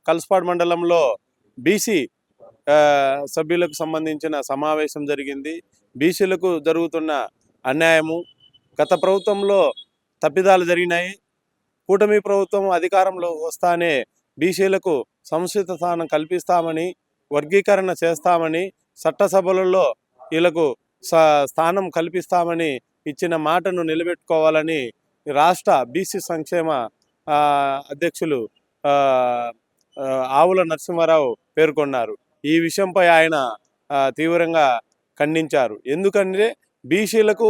కల్స్పాడ్ మండలంలో బీసీ సభ్యులకు సంబంధించిన సమావేశం జరిగింది. బీసీలకు జరుగుతున్న అన్యాయము, గత ప్రభుత్వంలో తప్పిదాలు జరిగినాయి. కూటమి ప్రభుత్వం అధికారంలో వస్తానే బీసీలకు సముచిత స్థానం కల్పిస్తామని, వర్గీకరణ చేస్తామని, చట్టసభలలో వీళ్ళకు స్థానం కల్పిస్తామని ఇచ్చిన మాటను నిలబెట్టుకోవాలని రాష్ట్ర బీసీ సంక్షేమ అధ్యక్షులు ఆవుల నరసింహారావు పేర్కొన్నారు. ఈ విషయంపై ఆయన తీవ్రంగా ఖండించారు. ఎందుకంటే బీసీలకు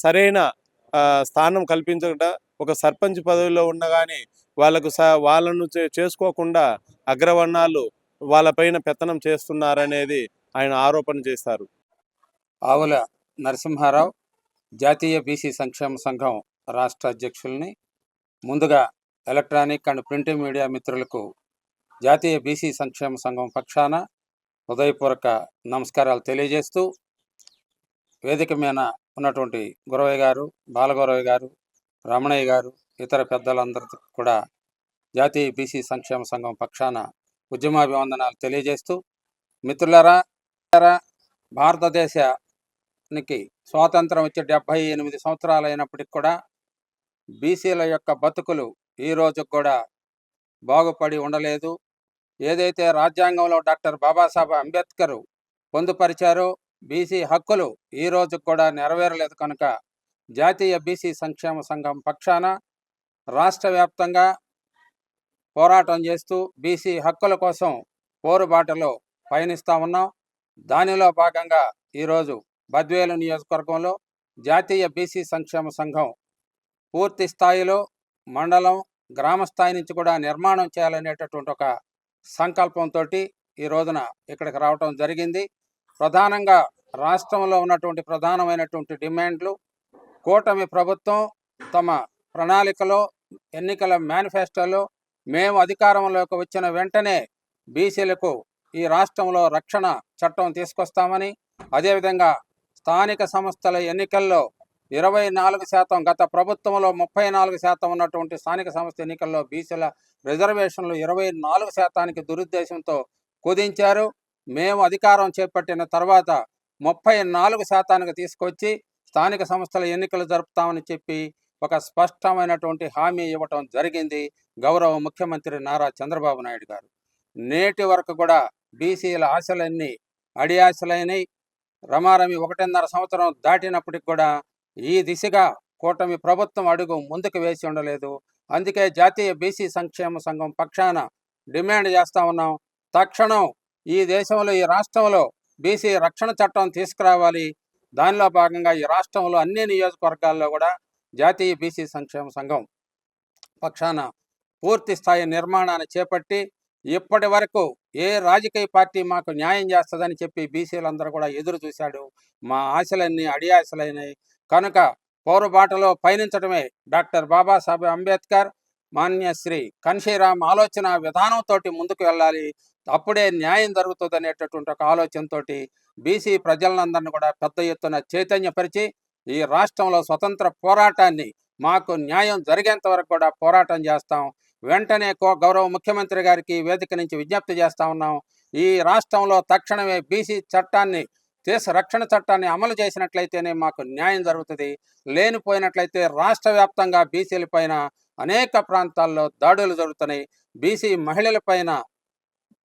సరైన స్థానం కల్పించకుండా ఒక సర్పంచ్ పదవిలో ఉండగానే వాళ్ళను చేసుకోకుండా అగ్రవర్ణాలు వాళ్ళపైన పెత్తనం చేస్తున్నారనేది ఆయన ఆరోపణ చేశారు. ఆవుల నరసింహారావు జాతీయ బీసీ సంక్షేమ సంఘం రాష్ట్ర అధ్యక్షుల్ని. ముందుగా ఎలక్ట్రానిక్ అండ్ ప్రింట్ మీడియా మిత్రులకు జాతీయ బీసీ సంక్షేమ సంఘం పక్షాన హృదయపూర్వక నమస్కారాలు తెలియజేస్తూ, వేదిక మీద ఉన్నటువంటి గురవయ్య గారు, బాలగౌరవయ్య గారు, రమణయ్య గారు, ఇతర పెద్దలందరికీ కూడా జాతీయ బీసీ సంక్షేమ సంఘం పక్షాన ఉద్యమాభివందనాలు తెలియజేస్తూ, మిత్రులారా, భారతదేశానికి స్వాతంత్రం వచ్చి 78 సంవత్సరాలు అయినప్పటికి కూడా బీసీల యొక్క బతుకులు ఈ రోజు కూడా బాగుపడి ఉండలేదు. ఏదైతే రాజ్యాంగంలో డాక్టర్ బాబాసాహెబ్ అంబేద్కర్ పొందుపరిచారో బీసీ హక్కులు ఈ రోజు కూడా నెరవేరలేదు. కనుక జాతీయ బీసీ సంక్షేమ సంఘం పక్షాన రాష్ట్ర వ్యాప్తంగా పోరాటం చేస్తూ బీసీ హక్కుల కోసం పోరుబాటలో పయనిస్తూ ఉన్నాం. దానిలో భాగంగా ఈరోజు బద్వేలు నియోజకవర్గంలో జాతీయ బీసీ సంక్షేమ సంఘం పూర్తి స్థాయిలో మండలం, గ్రామ స్థాయి నుంచి కూడా నిర్మాణం చేయాలనేటటువంటి ఒక సంకల్పంతో ఈ రోజున ఇక్కడికి రావటం జరిగింది. ప్రధానంగా రాష్ట్రంలో ఉన్నటువంటి ప్రధానమైనటువంటి డిమాండ్లు, కూటమి ప్రభుత్వం తమ ప్రణాళికలో, ఎన్నికల మేనిఫెస్టోలో మేము అధికారంలోకి వచ్చిన వెంటనే బీసీలకు ఈ రాష్ట్రంలో రక్షణ చట్టం తీసుకొస్తామని, అదేవిధంగా స్థానిక సంస్థల ఎన్నికల్లో 24%, గత ప్రభుత్వంలో 34% ఉన్నటువంటి స్థానిక సంస్థ ఎన్నికల్లో బీసీల రిజర్వేషన్లు 24%కి దురుద్దేశంతో కుదించారు. మేము అధికారం చేపట్టిన తర్వాత 34%కి తీసుకొచ్చి స్థానిక సంస్థల ఎన్నికలు జరుపుతామని చెప్పి ఒక స్పష్టమైనటువంటి హామీ ఇవ్వటం జరిగింది గౌరవ ముఖ్యమంత్రి నారా చంద్రబాబు నాయుడు గారు. నేటి వరకు కూడా బీసీల ఆశలన్నీ అడియాశలైనవి. రమారమి 1.5 సంవత్సరం దాటినప్పటికి కూడా ఈ దిశగా కూటమి ప్రభుత్వం అడుగు ముందుకు వేసి ఉండలేదు. అందుకే జాతీయ బీసీ సంక్షేమ సంఘం పక్షాన డిమాండ్ చేస్తూ ఉన్నాం, తక్షణం ఈ దేశంలో, ఈ రాష్ట్రంలో బీసీ రక్షణ చట్టం తీసుకురావాలి. దానిలో భాగంగా ఈ రాష్ట్రంలో అన్ని నియోజకవర్గాల్లో కూడా జాతీయ బీసీ సంక్షేమ సంఘం పక్షాన పూర్తి స్థాయి నిర్మాణాన్ని చేపట్టి, ఇప్పటి వరకు ఏ రాజకీయ పార్టీ మాకు న్యాయం చేస్తుందని చెప్పి బీసీలందరూ కూడా ఎదురు చూశాడు. మా ఆశలన్నీ అడియాశలైనవి. కనుక పౌరబాటలో పయనించడమే డాక్టర్ బాబాసాహెబ్ అంబేద్కర్, మాన్యశ్రీ కన్షీరామ్ ఆలోచన విధానంతో ముందుకు వెళ్ళాలి. అప్పుడే న్యాయం జరుగుతుంది అనేటటువంటి ఒక ఆలోచనతో బీసీ ప్రజలందరినీ కూడా పెద్ద ఎత్తున చైతన్యపరిచి ఈ రాష్ట్రంలో స్వతంత్ర పోరాటాన్ని, మాకు న్యాయం జరిగేంత వరకు కూడా పోరాటం చేస్తాం. వెంటనే గౌరవ ముఖ్యమంత్రి గారికి వేదిక నుంచి విజ్ఞప్తి చేస్తా ఉన్నాం, ఈ రాష్ట్రంలో తక్షణమే బీసీ చట్టాన్ని, రక్షణ చట్టాన్ని అమలు చేసినట్లయితేనే మాకు న్యాయం జరుగుతుంది. లేనిపోయినట్లయితే రాష్ట్ర వ్యాప్తంగా బీసీల పైన అనేక ప్రాంతాల్లో దాడులు జరుగుతున్నాయి. బీసీ మహిళల పైన,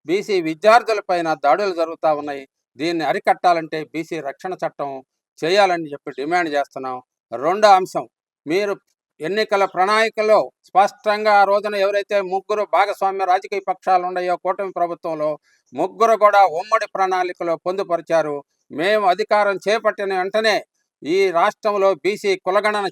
బీసీ విద్యార్థుల పైన దాడులు జరుగుతూ ఉన్నాయి. దీన్ని అరికట్టాలంటే బీసీ రక్షణ చట్టం చేయాలని చెప్పి డిమాండ్ చేస్తున్నాం. రెండో అంశం, మీరు ఎన్నికల ప్రణాళికలో స్పష్టంగా ఆ రోజున ఎవరైతే 3 భాగస్వామ్య రాజకీయ పక్షాలు ఉన్నాయో కూటమి ప్రభుత్వంలో 3 కూడా ఉమ్మడి ప్రణాళికలో పొందుపరిచారు. మేము అధికారం చేపట్టిన వెంటనే ఈ రాష్ట్రంలో బీసీ కులగణన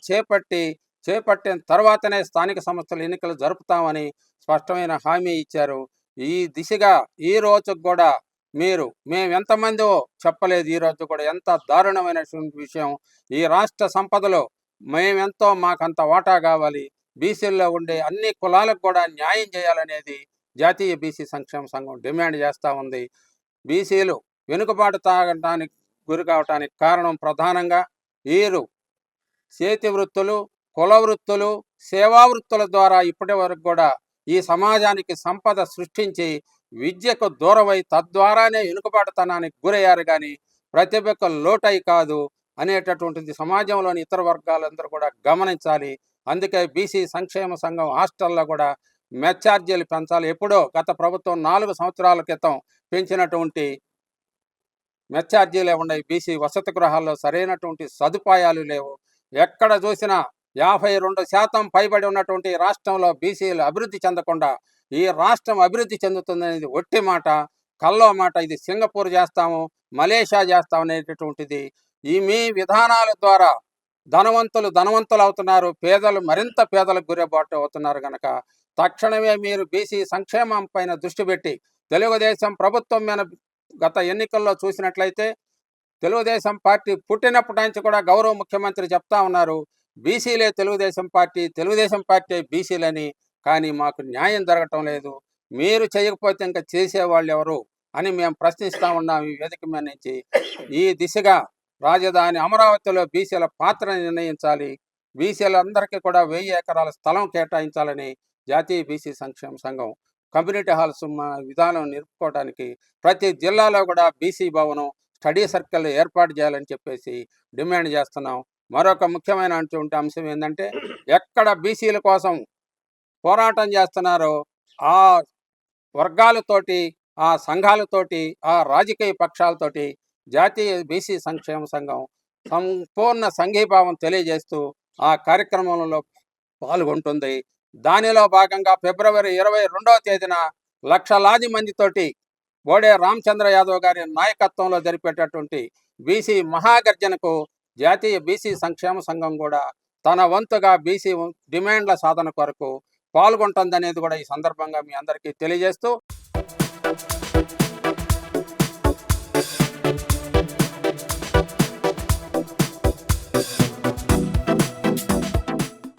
చేపట్టిన తర్వాతనే స్థానిక సంస్థల ఎన్నికలు జరుపుతామని స్పష్టమైన హామీ ఇచ్చారు. ఈ దిశగా ఈ రోజు కూడా మేము ఎంతమందో చెప్పలేదు. ఈ రోజు కూడా ఎంత దారుణమైనటువంటి విషయం, ఈ రాష్ట్ర సంపదలో మేమెంతో, మాకంత వాటా కావాలి, బీసీల్లో ఉండే అన్ని కులాలకు కూడా న్యాయం చేయాలనేది జాతీయ బీసీ సంక్షేమ సంఘం డిమాండ్ చేస్తూ ఉంది. బీసీలు వెనుకబాటు తాగటానికి గురి కావటానికి కారణం ప్రధానంగా వీరు చేతి వృత్తులు, కుల వృత్తులు, సేవా వృత్తుల ద్వారా ఇప్పటి వరకు కూడా ఈ సమాజానికి సంపద సృష్టించి విద్యకు దూరమై తద్వారానే వెనుకబాటుతనానికి గురయ్యారు కానీ ప్రతిభకు లోటై కాదు అనేటటువంటిది సమాజంలోని ఇతర వర్గాలందరూ కూడా గమనించాలి. అందుకే బీసీ సంక్షేమ సంఘం హాస్టల్లో కూడా మెస్ ఛార్జీలు పెంచాలి. ఎప్పుడో గత ప్రభుత్వం 4 సంవత్సరాల క్రితం పెంచినటువంటి మెస్ ఛార్జీలే ఉన్నాయి. బీసీ వసతి గృహాల్లో సరైనటువంటి సదుపాయాలు లేవు. ఎక్కడ చూసినా 52% పైబడి ఉన్నటువంటి రాష్ట్రంలో బీసీలు అభివృద్ధి చెందకుండా ఈ రాష్ట్రం అభివృద్ధి చెందుతుందనేది ఒట్టి మాట, కల్లో మాట. ఇది సింగపూర్ చేస్తాము, మలేషియా చేస్తాం అనేటటువంటిది. ఈ మీ విధానాల ద్వారా ధనవంతులు అవుతున్నారు, పేదలు మరింత పేదలకు గురిబాటు అవుతున్నారు. కనుక తక్షణమే మీరు బీసీ సంక్షేమం పైన దృష్టి పెట్టి తెలుగుదేశం ప్రభుత్వం మీద గత ఎన్నికల్లో చూసినట్లయితే తెలుగుదేశం పార్టీ పుట్టినప్పటి నుంచి కూడా గౌరవ ముఖ్యమంత్రి చెప్తా ఉన్నారు, బీసీలే తెలుగుదేశం పార్టీ బీసీలని. కానీ మాకు న్యాయం జరగటం లేదు. మీరు చేయకపోతే ఇంకా చేసేవాళ్ళు ఎవరు అని మేము ప్రశ్నిస్తూ ఉన్నాం ఈ వేదిక మీద నుంచి. ఈ దిశగా రాజధాని అమరావతిలో బీసీల పాత్ర నిర్ణయించాలి. బీసీలందరికీ కూడా 1000 ఎకరాల స్థలం కేటాయించాలని జాతీయ బీసీ సంక్షేమ సంఘం కమ్యూనిటీ హాల్స్ విధానం నిలుపుకోవడానికి ప్రతి జిల్లాలో కూడా బీసీ భవనం, స్టడీ సర్కిల్ ఏర్పాటు చేయాలని చెప్పేసి డిమాండ్ చేస్తున్నాం. మరొక ముఖ్యమైన అంశం ఏంటంటే, ఎక్కడ బీసీల కోసం పోరాటం చేస్తున్నారో ఆ వర్గాలతోటి, ఆ సంఘాలతోటి, ఆ రాజకీయ పక్షాలతోటి జాతీయ బీసీ సంక్షేమ సంఘం సంపూర్ణ సంఘీభావం తెలియజేస్తూ ఆ కార్యక్రమంలో పాల్గొంటుంది. దానిలో భాగంగా ఫిబ్రవరి 22వ తేదీన లక్షలాది మందితోటి బోడే రామచంద్ర యాదవ్ గారి నాయకత్వంలో జరిపేటటువంటి బీసీ మహాగర్జనకు జాతీయ బీసీ సంక్షేమ సంఘం కూడా తన వంతుగా బీసీ డిమాండ్ల సాధన కొరకు పాల్గొంటుందనేది కూడా ఈ సందర్భంగా మీ అందరికీ తెలియజేస్తూ